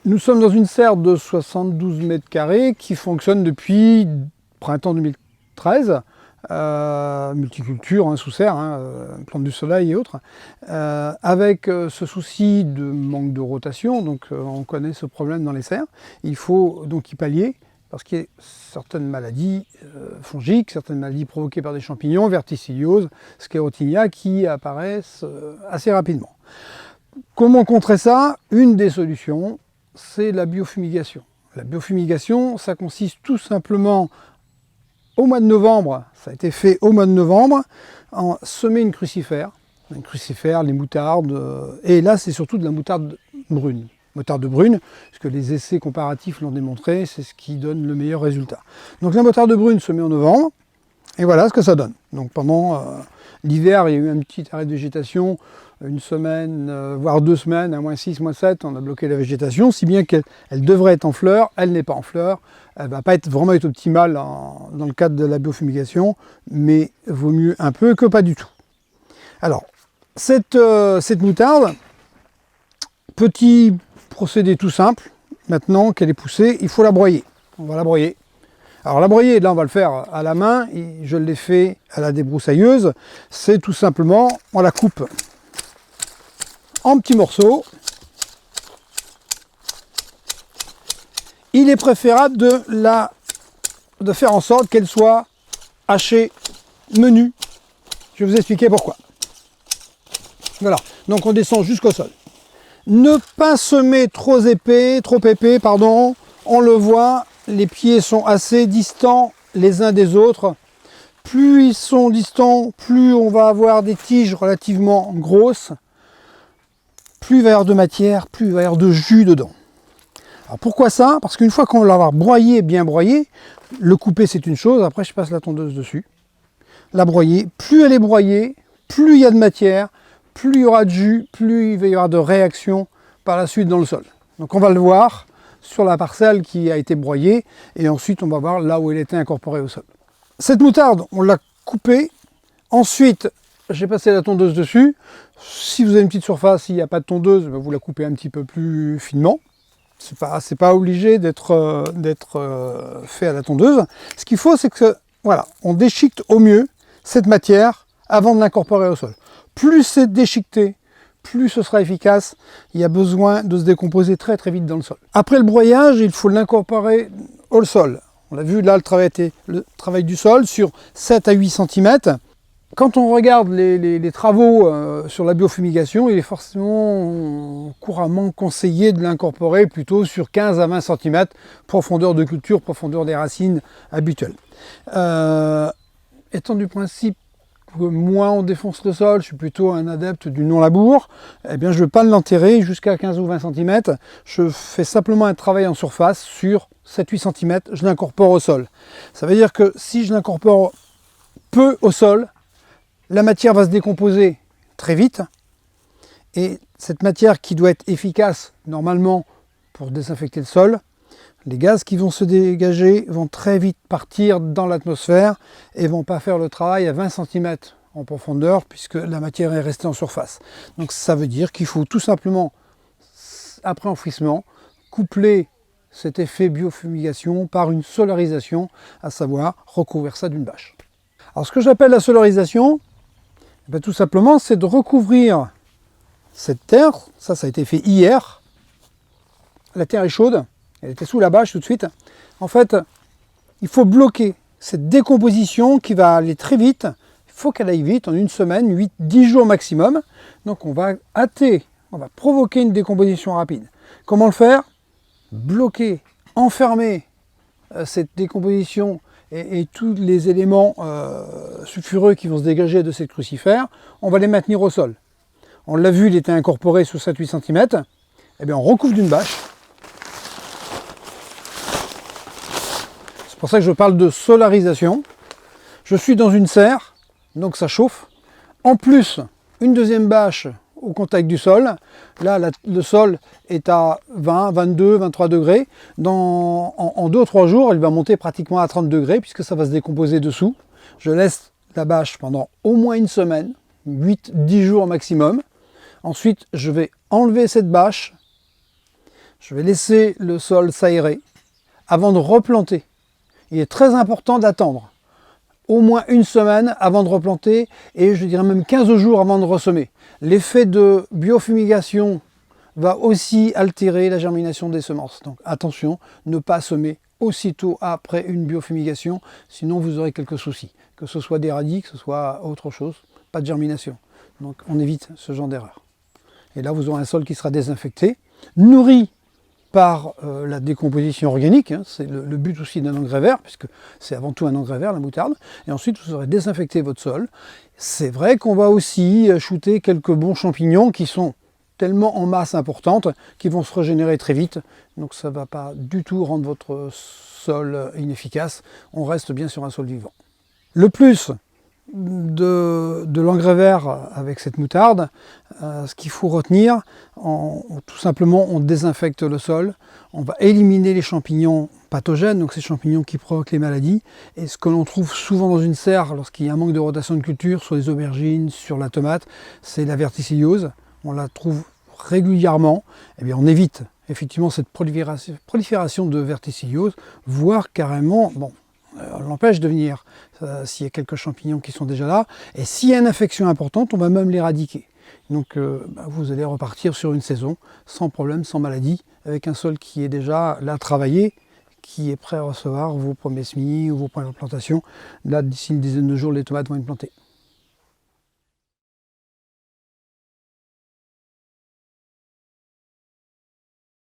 Nous sommes dans une serre de 72 mètres carrés qui fonctionne depuis printemps 2013, multiculture, sous serre, plantes du soleil et autres, avec ce souci de manque de rotation, donc on connaît ce problème dans les serres, il faut donc y pallier, parce qu'il y a certaines maladies fongiques, certaines maladies provoquées par des champignons, verticilliose, sclérotinia, qui apparaissent assez rapidement. Comment contrer ça? Une des solutions, c'est la biofumigation. La biofumigation, ça consiste tout simplement, au mois de novembre, ça a été fait au mois de novembre, en semer une crucifère, les moutardes, et là c'est surtout de la moutarde brune. Moutarde brune, puisque les essais comparatifs l'ont démontré, c'est ce qui donne le meilleur résultat. Donc la moutarde brune se met en novembre, et voilà ce que ça donne. Donc pendant l'hiver, il y a eu un petit arrêt de végétation, une semaine, voire 2 semaines, à -6, -7, on a bloqué la végétation, si bien qu'elle devrait être en fleur, elle n'est pas en fleur, elle ne va pas vraiment être optimale dans le cadre de la biofumigation, mais vaut mieux un peu que pas du tout. Alors, cette moutarde, petit procédé tout simple, maintenant qu'elle est poussée, il faut la broyer. On va la broyer. Alors la broyer, là on va le faire à la main, je l'ai fait à la débroussailleuse, c'est tout simplement, on la coupe en petits morceaux. Il est préférable de faire en sorte qu'elle soit hachée menue. Je vais vous expliquer pourquoi. Voilà, donc on descend jusqu'au sol. Ne pas semer trop épais, on le voit, les pieds sont assez distants les uns des autres. Plus ils sont distants, plus on va avoir des tiges relativement grosses, plus il va y avoir de matière, plus il va y avoir de jus dedans. Alors pourquoi ça? Parce qu'une fois qu'on va l'avoir broyé, bien broyé, le couper c'est une chose, après je passe la tondeuse dessus. La broyer, plus elle est broyée, plus il y a de matière, plus il y aura de jus, plus il va y avoir de réaction par la suite dans le sol. Donc on va le voir sur la parcelle qui a été broyée, et ensuite on va voir là où elle était incorporée au sol. Cette moutarde, on l'a coupée, ensuite j'ai passé la tondeuse dessus. Si vous avez une petite surface, il n'y a pas de tondeuse, vous la coupez un petit peu plus finement. C'est pas obligé d'être fait à la tondeuse. Ce qu'il faut, c'est que voilà, on déchiquette au mieux cette matière avant de l'incorporer au sol. Plus c'est déchiqueté, plus ce sera efficace. Il y a besoin de se décomposer très très vite dans le sol. Après le broyage, il faut l'incorporer au sol. On l'a vu là, le travail du sol sur 7 à 8 cm. Quand on regarde les travaux sur la biofumigation, il est forcément couramment conseillé de l'incorporer plutôt sur 15 à 20 cm, profondeur de culture, profondeur des racines habituelles. Étant du principe que moins on défonce le sol, je suis plutôt un adepte du non-labour, eh bien je ne vais pas l'enterrer jusqu'à 15 ou 20 cm, je fais simplement un travail en surface sur 7-8 cm, je l'incorpore au sol. Ça veut dire que si je l'incorpore peu au sol, la matière va se décomposer très vite, et cette matière qui doit être efficace normalement pour désinfecter le sol, les gaz qui vont se dégager vont très vite partir dans l'atmosphère et ne vont pas faire le travail à 20 cm en profondeur puisque la matière est restée en surface. Donc ça veut dire qu'il faut tout simplement, après enfouissement, coupler cet effet biofumigation par une solarisation, à savoir recouvrir ça d'une bâche. Alors ce que j'appelle la solarisation, tout simplement, c'est de recouvrir cette terre. Ça a été fait hier. La terre est chaude, elle était sous la bâche tout de suite. En fait, il faut bloquer cette décomposition qui va aller très vite. Il faut qu'elle aille vite, en une semaine, 8-10 jours maximum. Donc on va provoquer une décomposition rapide. Comment le faire? Bloquer, enfermer cette décomposition et tous les éléments sulfureux qui vont se dégager de cette crucifère, on va les maintenir au sol. On l'a vu, il était incorporé sous 7-8 cm. Eh bien, on recouvre d'une bâche. C'est pour ça que je parle de solarisation. Je suis dans une serre, donc ça chauffe. En plus, une deuxième bâche au contact du sol. Là, le sol est à 20, 22, 23 degrés. En 2 ou 3 jours, il va monter pratiquement à 30 degrés puisque ça va se décomposer dessous. Je laisse la bâche pendant au moins une semaine, 8-10 jours maximum. Ensuite, je vais enlever cette bâche, Je vais laisser le sol s'aérer avant de replanter. Il est très important d'attendre au moins une semaine avant de replanter et je dirais même 15 jours avant de ressemer. L'effet de biofumigation va aussi altérer la germination des semences. Donc attention, ne pas semer aussitôt après une biofumigation, sinon vous aurez quelques soucis. Que ce soit des radis, que ce soit autre chose, pas de germination. Donc on évite ce genre d'erreur. Et là vous aurez un sol qui sera désinfecté, nourri par la décomposition organique, hein, c'est le but aussi d'un engrais vert, puisque c'est avant tout un engrais vert, la moutarde, et ensuite vous aurez désinfecté votre sol. C'est vrai qu'on va aussi shooter quelques bons champignons qui sont tellement en masse importante qu'ils vont se régénérer très vite, donc ça ne va pas du tout rendre votre sol inefficace, on reste bien sur un sol vivant. Le plus de l'engrais vert avec cette moutarde, ce qu'il faut retenir, tout simplement on désinfecte le sol, on va éliminer les champignons pathogènes, donc ces champignons qui provoquent les maladies, et ce que l'on trouve souvent dans une serre lorsqu'il y a un manque de rotation de culture, sur les aubergines, sur la tomate, c'est la verticilliose, on la trouve régulièrement, et bien on évite effectivement cette prolifération de verticilliose, voire carrément, bon, on l'empêche de venir s'il y a quelques champignons qui sont déjà là. Et s'il y a une infection importante, on va même l'éradiquer. Donc vous allez repartir sur une saison sans problème, sans maladie, avec un sol qui est déjà là travaillé, qui est prêt à recevoir vos premiers semis ou vos premières plantations. Là, d'ici une dizaine de jours, les tomates vont être plantées.